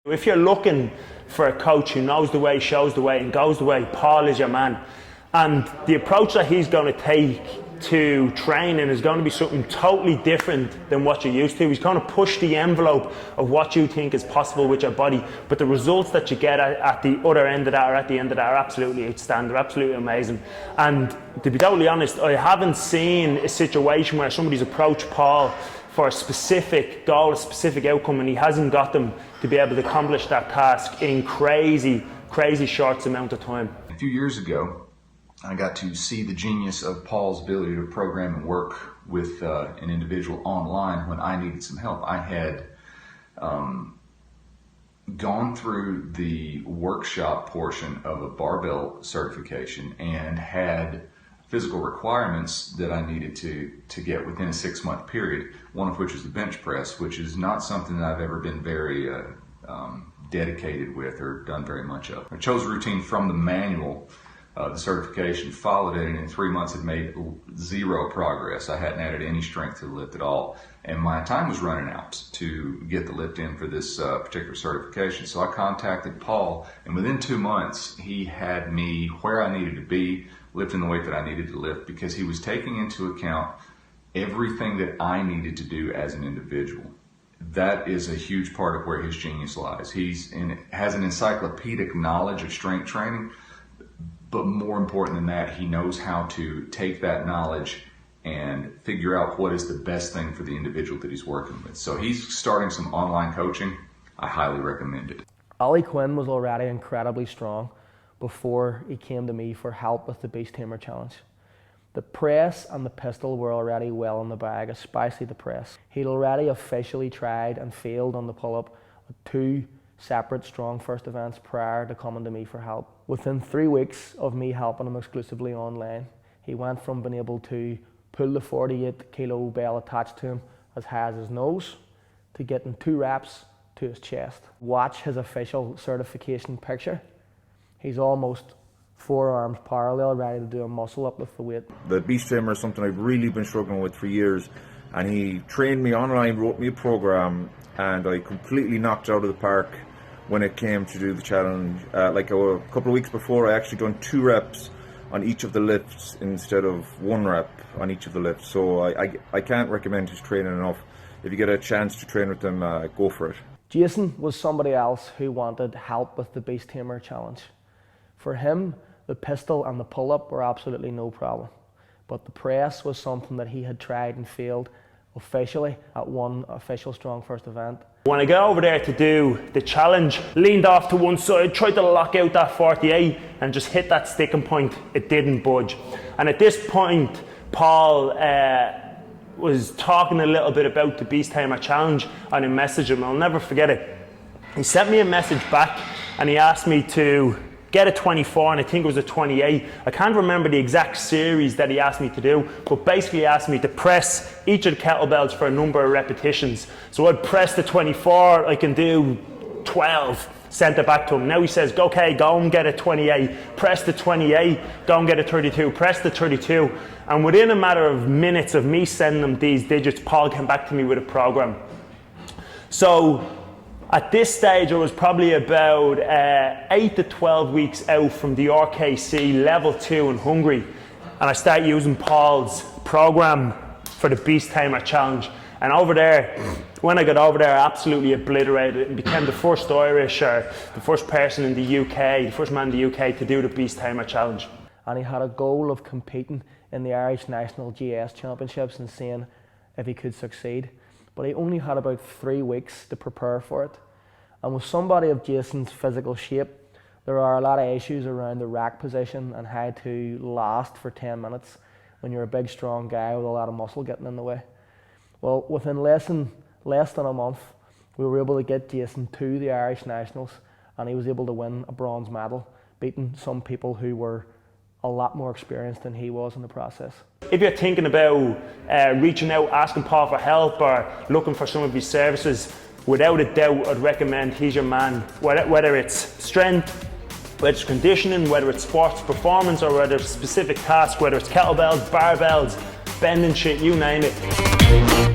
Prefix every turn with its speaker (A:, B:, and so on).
A: If you're looking for a coach who knows the way, shows the way and goes the way, Paul is your man. And the approach that he's going to take to training is going to be something totally different than what you're used to. He's going to push the envelope of what you think is possible with your body, but the results that you get at the other end of that or at the end of that are absolutely outstanding, they're absolutely amazing. And to be totally honest, I haven't seen a situation where somebody's approached Paul for a specific goal, a specific outcome, and he hasn't got them to be able to accomplish that task in crazy short amount of time.
B: A few years ago, I got to see the genius of Paul's ability to program and work with an individual online when I needed some help. I had gone through the workshop portion of a barbell certification and had physical requirements that I needed to get within a 6-month period, one of which is the bench press, which is not something that I've ever been very dedicated with or done very much of. I chose a routine from the manual, the certification, followed it, and in 3 months had made zero progress. I hadn't added any strength to the lift at all, and my time was running out to get the lift in for this particular certification. So I contacted Paul, and within 2 months he had me where I needed to be, lifting the weight that I needed to lift, because he was taking into account everything that I needed to do as an individual. That is a huge part of where his genius lies. Has an encyclopedic knowledge of strength training, but more important than that, he knows how to take that knowledge and figure out what is the best thing for the individual that he's working with. So he's starting some online coaching. I highly recommend it.
C: Ollie Quinn was already incredibly strong before he came to me for help with the Beast Tamer challenge. The press and the pistol were already well in the bag, especially the press. He'd already officially tried and failed on the pull-up at 2 separate StrongFirst events prior to coming to me for help. Within 3 weeks of me helping him exclusively online, he went from being able to pull the 48-kilo bell attached to him as high as his nose to getting 2 reps to his chest. Watch his official certification picture. He's almost 4 arms parallel, ready to do a muscle up with the weight.
D: The Beast Tamer is something I've really been struggling with for years, and he trained me online, wrote me a program, and I completely knocked out of the park when it came to do the challenge. Like a couple of weeks before, I actually done 2 reps on each of the lifts instead of 1 rep on each of the lifts. So I can't recommend his training enough. If you get a chance to train with him, go for it.
C: Jason was somebody else who wanted help with the Beast Tamer challenge. For him, the pistol and the pull-up were absolutely no problem, but the press was something that he had tried and failed officially at one official StrongFirst event.
A: When I got over there to do the challenge, leaned off to one side, tried to lock out that 48 and just hit that sticking point. It didn't budge. And at this point, Paul was talking a little bit about the Beast Tamer challenge, and I messaged him. I'll never forget it. He sent me a message back and he asked me to get a 24, and I think it was a 28. I can't remember the exact series that he asked me to do, but basically he asked me to press each of the kettlebells for a number of repetitions. So I'd press the 24, I can do 12, sent it back to him. Now he says, okay, go and get a 28, press the 28, go and get a 32, press the 32. And within a matter of minutes of me sending him these digits, Paul came back to me with a program. So at this stage, I was probably about 8 to 12 weeks out from the RKC Level 2 in Hungary, and I started using Paul's program for the Beast Tamer challenge. And over there, when I got over there, I absolutely obliterated it and became the first Irish, or the first person in the UK, the first man in the UK to do the Beast Tamer challenge.
C: And he had a goal of competing in the Irish National GS Championships and seeing if he could succeed. But he only had about 3 weeks to prepare for it. And with somebody of Jason's physical shape, there are a lot of issues around the rack position and how to last for 10 minutes when you're a big, strong guy with a lot of muscle getting in the way. Well, within less than a month, we were able to get Jason to the Irish Nationals, and he was able to win a bronze medal, beating some people who were a lot more experienced than he was in the process.
A: If you're thinking about reaching out, asking Paul for help, or looking for some of his services, without a doubt, I'd recommend he's your man. Whether it's strength, whether it's conditioning, whether it's sports performance, or whether it's specific tasks, whether it's kettlebells, barbells, bending shit, you name it.